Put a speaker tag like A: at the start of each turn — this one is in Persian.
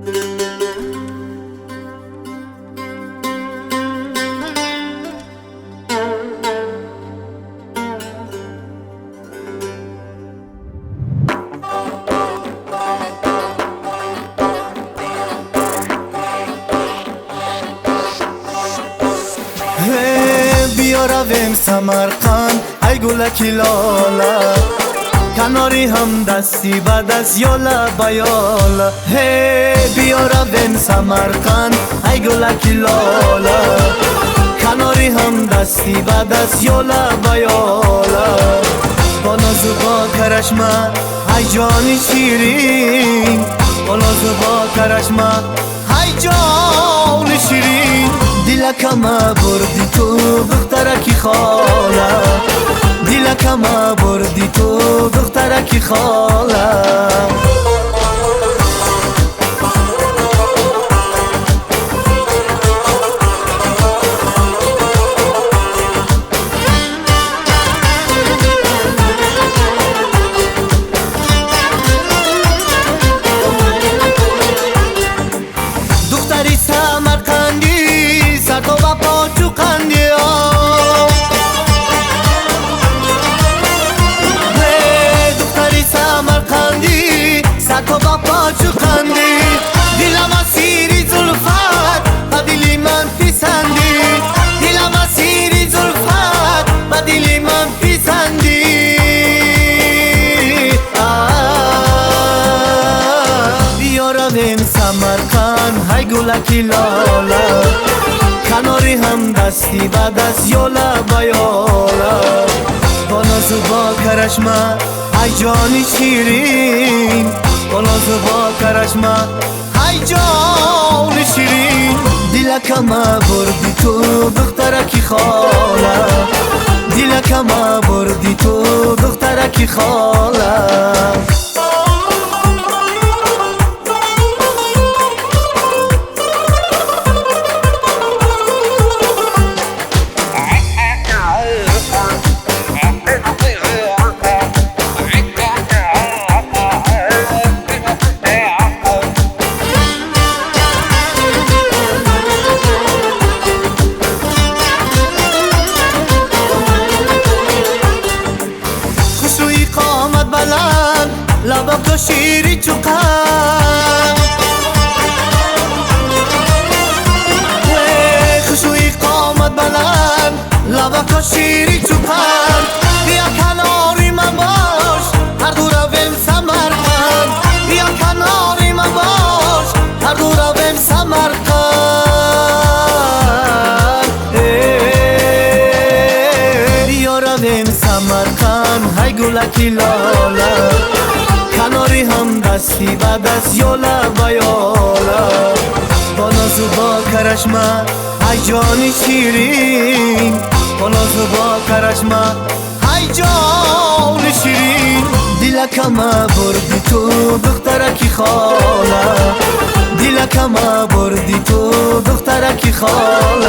A: بیا رویم سمرقند ای گلکی لاله، کناری هم دستی بعد از یاله با یاله. بیا رویم سمرقند ای گلکی لاله، کناری هم دستی بعد از یاله با یاله. با ناز و با کرشمه ای جانی شیرین، با ناز و با کرشمه ای جان شیرین. دیلکم بردی تو دخترکی خاله، دیلکم بردی تو دخترکی خاله. دختری سمرقندی سر تو با پاچو قندی، دختری سمرقندی سر تو با پاچو قندی. دلم اسیری زلفت و دلی من پیسندی، دلم اسیری زلفت و دلی من پیسندی. بیا رویم سمرقند ای گلکی لاله، کناری هم دستی بعد از یاله با یاله. با ناز و با کرشمه ای جانی شیرین، با ناز و با کرشمه ای جان شیرین. دیلکم بردی تو دخترکی خاله، دیلکم بردی تو دخترکی خاله. خوشوی قامت بلند لبک تو شیری چوقند، خوشوی قامت بلند لبک تو شیری چوقند. بیا کناری من باش هر دو رویم سمرقند، بیا کناری من باش هر دو رویم سمرقند. بیا رویم سمرقند ای گلکی لاله، کناری هم دستی بعد از یاله با یاله. با ناز و با کرشمه ای جانی شیرین، با ناز و با کرشمه ای جان شیرین. دیلکم بردی تو دخترکی خاله، دیلکم بردی تو دخترکی خاله.